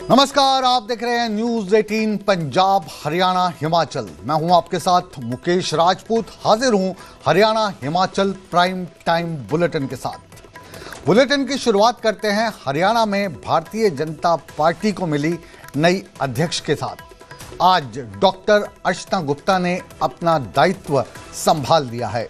नमस्कार, आप देख रहे हैं न्यूज 18 पंजाब हरियाणा हिमाचल। मैं हूं आपके साथ मुकेश राजपूत, हाजिर हूं Haryana Himachal prime time bulletin के साथ। बुलेटिन की शुरुआत करते हैं हरियाणा में भारतीय जनता पार्टी को मिली नई अध्यक्ष के साथ। आज डॉक्टर अर्चना गुप्ता ने अपना दायित्व संभाल लिया है।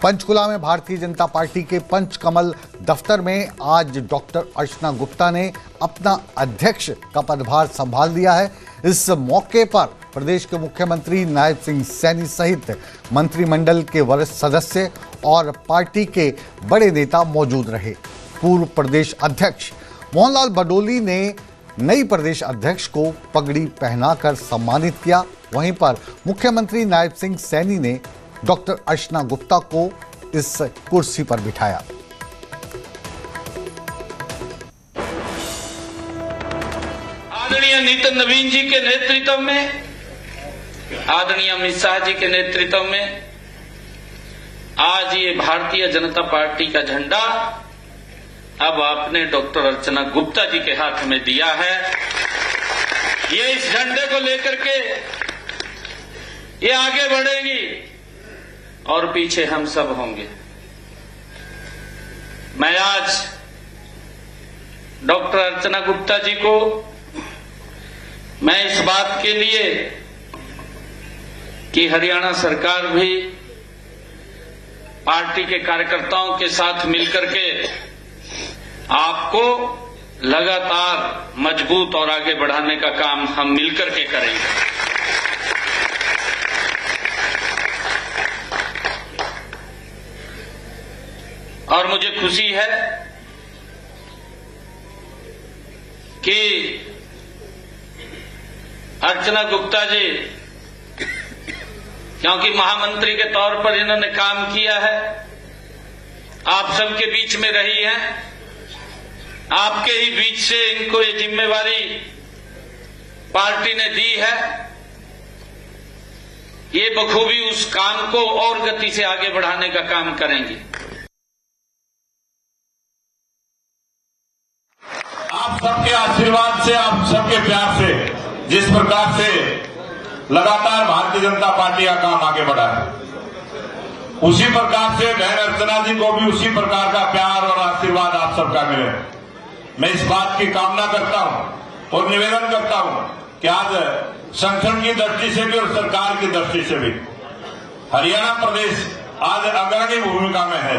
पंचकुला में भारतीय जनता पार्टी के पंचकमल दफ्तर में आज डॉक्टर अर्चना गुप्ता ने अपना अध्यक्ष का पदभार संभाल लिया है। इस मौके पर प्रदेश के मुख्यमंत्री नायब सिंह सैनी सहित मंत्रिमंडल के वरिष्ठ सदस्य और पार्टी के बड़े नेता मौजूद रहे। पूर्व प्रदेश अध्यक्ष मोहनलाल बडोली ने नई प्रदेश अध्यक्ष को पगड़ी पहनाकर सम्मानित किया। वहीं पर मुख्यमंत्री नायब सिंह सैनी ने डॉक्टर अर्चना गुप्ता को इस कुर्सी पर बिठाया। आदरणीय नितिन नवीन जी के नेतृत्व में, आदरणीय अमित शाह जी के नेतृत्व में आज ये भारतीय जनता पार्टी का झंडा अब आपने डॉक्टर अर्चना गुप्ता जी के हाथ में दिया है। ये इस झंडे को लेकर के ये आगे बढ़ेंगी और पीछे हम सब होंगे। मैं आज डॉक्टर अर्चना गुप्ता जी को मैं इस बात के लिए कि हरियाणा सरकार भी पार्टी के कार्यकर्ताओं के साथ मिलकर के आपको लगातार मजबूत और आगे बढ़ाने का काम हम मिलकर के करेंगे। और मुझे खुशी है कि अर्चना गुप्ता जी, क्योंकि महामंत्री के तौर पर इन्होंने काम किया है, आप सबके बीच में रही हैं, आपके ही बीच से इनको ये जिम्मेवारी पार्टी ने दी है। ये बखूबी उस काम को और गति से आगे बढ़ाने का काम करेंगी। आप सबके आशीर्वाद से, आप सबके प्यार से, जिस प्रकार से लगातार भारतीय जनता पार्टी का काम आगे बढ़ा है, उसी प्रकार से बहन अर्चना जी को भी उसी प्रकार का प्यार और आशीर्वाद आप सबका मिले। मैं इस बात की कामना करता हूं और निवेदन करता हूं कि आज संगठन की दृष्टि से भी और सरकार की दृष्टि से भी हरियाणा प्रदेश आज अग्रणी भूमिका में है।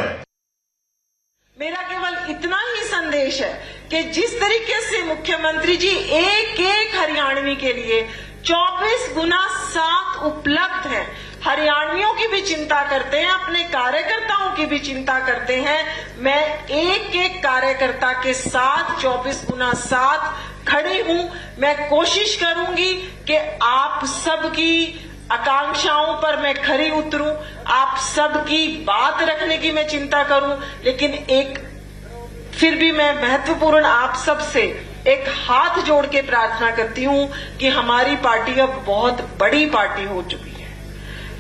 मेरा केवल इतना ही संदेश है कि जिस तरीके से मुख्यमंत्री जी एक एक हरियाणवी के लिए 24x7 उपलब्ध है, हरियाणवियों की भी चिंता करते हैं, अपने कार्यकर्ताओं की भी चिंता करते हैं। मैं एक एक कार्यकर्ता के साथ 24x7 खड़ी हूं। मैं कोशिश करूंगी कि आप सबकी आकांक्षाओं पर मैं खरी उतरूं, आप सबकी बात रखने की मैं चिंता करूं, लेकिन फिर भी मैं महत्वपूर्ण आप सबसे एक हाथ जोड़ के प्रार्थना करती हूं कि हमारी पार्टी अब बहुत बड़ी पार्टी हो चुकी है।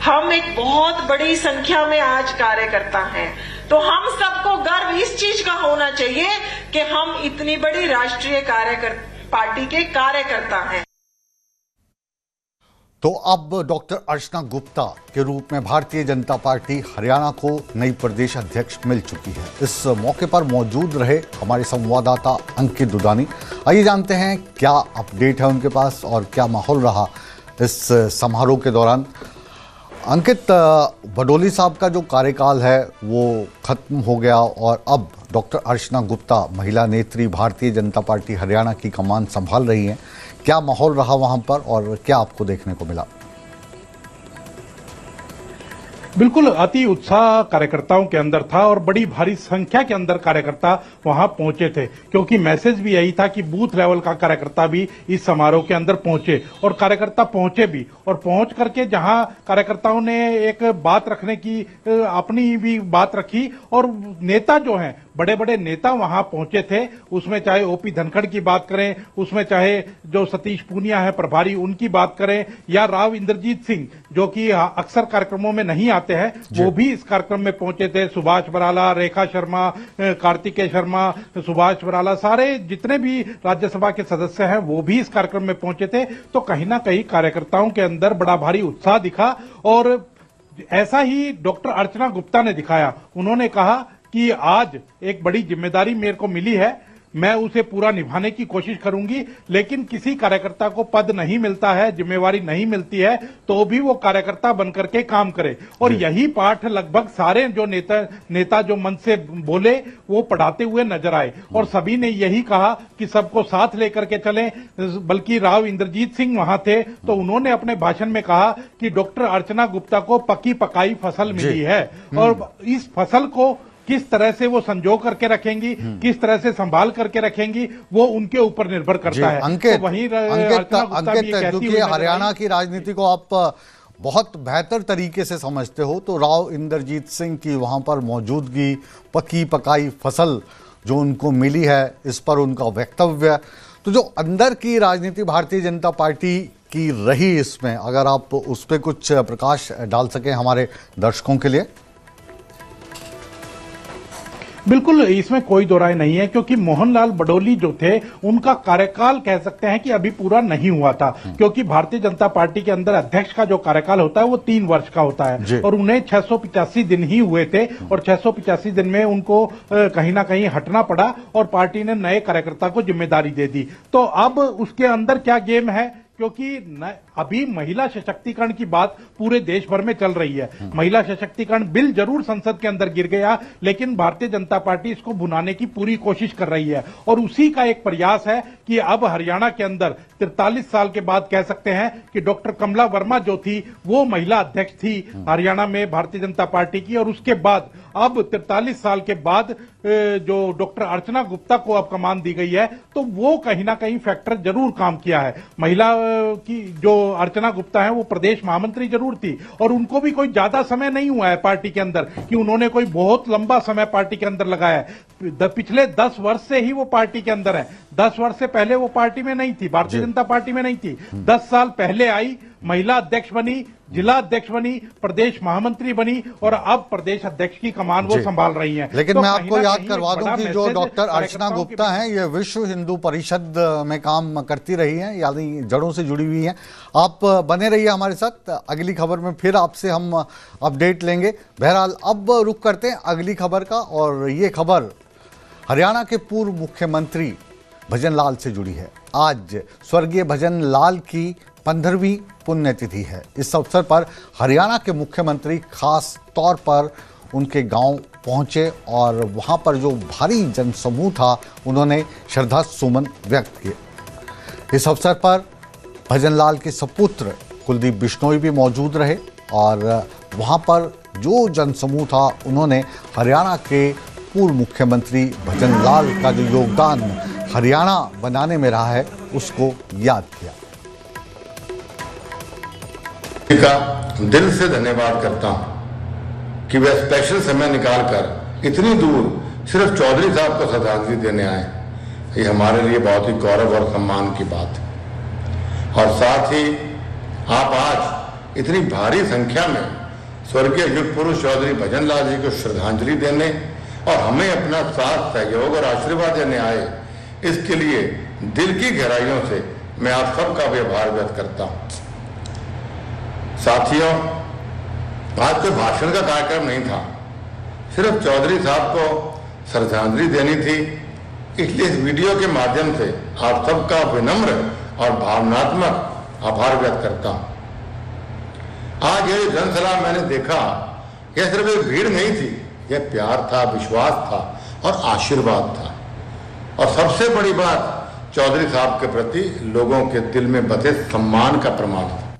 हम एक बहुत बड़ी संख्या में आज कार्यकर्ता हैं, तो हम सबको गर्व इस चीज का होना चाहिए कि हम इतनी बड़ी राष्ट्रीय पार्टी के कार्यकर्ता हैं। तो अब डॉक्टर अर्चना गुप्ता के रूप में भारतीय जनता पार्टी हरियाणा को नई प्रदेश अध्यक्ष मिल चुकी है। इस मौके पर मौजूद रहे हमारे संवाददाता अंकित दुदानी। आइए जानते हैं क्या अपडेट है उनके पास और क्या माहौल रहा इस समारोह के दौरान। अंकित, बडोली साहब का जो कार्यकाल है वो खत्म हो गया और अब डॉक्टर अर्चना गुप्ता महिला नेत्री भारतीय जनता पार्टी हरियाणा की कमान संभाल रही हैं। क्या माहौल रहा वहां पर और क्या आपको देखने को मिला? बिल्कुल अति उत्साह कार्यकर्ताओं के अंदर था और बड़ी भारी संख्या के अंदर कार्यकर्ता वहां पहुंचे थे, क्योंकि मैसेज भी यही था कि बूथ लेवल का कार्यकर्ता भी इस समारोह के अंदर पहुंचे और कार्यकर्ता पहुंचे भी। और पहुंच करके जहां कार्यकर्ताओं ने एक बात रखने की अपनी भी बात रखी और नेता जो हैं बड़े बड़े नेता वहां पहुंचे थे, उसमें चाहे ओपी धनखड़ की बात करें, उसमें चाहे जो सतीश पूनिया है प्रभारी उनकी बात करें, या राव इंद्रजीत सिंह जो कि अक्सर कार्यक्रमों में नहीं आते हैं, वो भी इस कार्यक्रम में पहुंचे थे। सुभाष बराला, रेखा शर्मा, कार्तिकेय शर्मा, सुभाष बराला, सारे जितने भी राज्यसभा के सदस्य हैं वो भी इस कार्यक्रम में पहुंचे थे। तो कहीं ना कहीं कार्यकर्ताओं के अंदर बड़ा भारी उत्साह दिखा और ऐसा ही डॉक्टर अर्चना गुप्ता ने दिखाया। उन्होंने कहा कि आज एक बड़ी जिम्मेदारी मेरे को मिली है, मैं उसे पूरा निभाने की कोशिश करूंगी, लेकिन किसी कार्यकर्ता को पद नहीं मिलता है, जिम्मेवारी नहीं मिलती है, तो भी वो कार्यकर्ता बनकर के काम करे। और यही पाठ लगभग सारे जो नेता जो मन से बोले वो पढ़ाते हुए नजर आए और सभी ने यही कहा कि सबको साथ लेकर के चलें। बल्कि राव इंद्रजीत सिंह वहां थे तो उन्होंने अपने भाषण में कहा कि डॉक्टर अर्चना गुप्ता को पकी पकाई फसल मिली है और इस फसल को किस तरह से वो संजो करके रखेंगी, किस तरह से संभाल करके रखेंगी, वो उनके ऊपर निर्भर करता है। अंकित, तो वहीं क्योंकि हरियाणा की राजनीति को आप बहुत बेहतर तरीके से समझते हो, तो राव इंद्रजीत सिंह की वहां पर मौजूदगी, पकी पकाई फसल जो उनको मिली है, इस पर उनका वक्तव्य, तो जो अंदर की राजनीति भारतीय जनता पार्टी की रही, इसमें अगर आप उस पर कुछ प्रकाश डाल सकें हमारे दर्शकों के लिए। बिल्कुल, इसमें कोई दो राय नहीं है, क्योंकि मोहनलाल बडोली जो थे उनका कार्यकाल कह सकते हैं कि अभी पूरा नहीं हुआ था, क्योंकि भारतीय जनता पार्टी के अंदर अध्यक्ष का जो कार्यकाल होता है वो 3 वर्ष का होता है और उन्हें 685 दिन ही हुए थे और 685 दिन में उनको कहीं ना कहीं हटना पड़ा और पार्टी ने नए कार्यकर्ता को जिम्मेदारी दे दी। तो अब उसके अंदर क्या गेम है, क्योंकि अभी महिला सशक्तिकरण की बात पूरे देश भर में चल रही है। महिला सशक्तिकरण बिल जरूर संसद के अंदर गिर गया, लेकिन भारतीय जनता पार्टी इसको भुनाने की पूरी कोशिश कर रही है और उसी का एक प्रयास है कि अब हरियाणा के अंदर 43 साल के बाद कह सकते हैं कि डॉक्टर कमला वर्मा जो थी वो महिला अध्यक्ष थी हरियाणा में भारतीय जनता पार्टी की, और उसके बाद अब 43 साल के बाद जो डॉक्टर अर्चना गुप्ता को अब कमान दी गई है, तो वो कहीं ना कहीं फैक्टर जरूर काम किया है। महिला की जो अर्चना गुप्ता है वो प्रदेश महामंत्री जरूर थी और उनको भी कोई ज्यादा समय नहीं हुआ है पार्टी के अंदर कि उन्होंने कोई बहुत लंबा समय पार्टी के अंदर लगाया है। पिछले 10 वर्ष से ही वो पार्टी के अंदर है। 10 वर्ष से पहले वो पार्टी में नहीं थी, भारतीय जनता पार्टी में नहीं थी। 10 साल पहले आई, महिला अध्यक्ष बनी, जिला अध्यक्ष बनी, प्रदेश महामंत्री बनी और अब प्रदेश अध्यक्ष की कमान वो संभाल रही हैं। लेकिन तो मैं आपको याद करवा दूं कि जो डॉक्टर अर्चना गुप्ता हैं ये विश्व हिंदू परिषद में काम करती रही हैं, यानी जड़ों से जुड़ी हुई हैं। आप बने रहिए हमारे साथ, अगली खबर में फिर आपसे हम अपडेट लेंगे। बहरहाल अब रुख करते हैं अगली खबर का, और ये खबर हरियाणा के पूर्व मुख्यमंत्री भजन लाल से जुड़ी है। आज स्वर्गीय भजन लाल की 15वीं पुण्यतिथि है। इस अवसर पर हरियाणा के मुख्यमंत्री खास तौर पर उनके गांव पहुंचे और वहां पर जो भारी जनसमूह था उन्होंने श्रद्धा सुमन व्यक्त किए। इस अवसर पर भजन लाल के सपुत्र कुलदीप बिश्नोई भी मौजूद रहे और वहां पर जो जनसमूह था उन्होंने हरियाणा के पूर्व मुख्यमंत्री भजन लाल का जो योगदान हरियाणा बनाने में रहा है उसको याद किया। का दिल से धन्यवाद करता हूं कि वे स्पेशल समय निकालकर इतनी दूर सिर्फ चौधरी साहब को श्रद्धांजलि देने आए। ये हमारे लिए बहुत ही गौरव और सम्मान की बात है। और साथ ही आप आज इतनी भारी संख्या में स्वर्गीय युग पुरुष चौधरी भजन लाल जी को श्रद्धांजलि देने और हमें अपना साथ, सहयोग और आशीर्वाद देने आए, इसके लिए दिल की गहराइयों से मैं आप सबका भी आभार व्यक्त करता हूं। साथियों, आज कोई भाषण का कार्यक्रम नहीं था, सिर्फ चौधरी साहब को श्रद्धांजलि देनी थी। इसलिए इस वीडियो के माध्यम से आप सबका विनम्र और भावनात्मक आभार व्यक्त करता हूं। आज ये जनसभा मैंने देखा, यह सिर्फ एक भीड़ नहीं थी, यह प्यार था, विश्वास था और आशीर्वाद था। और सबसे बड़ी बात, चौधरी साहब के प्रति लोगों के दिल में बसे सम्मान का प्रमाण था।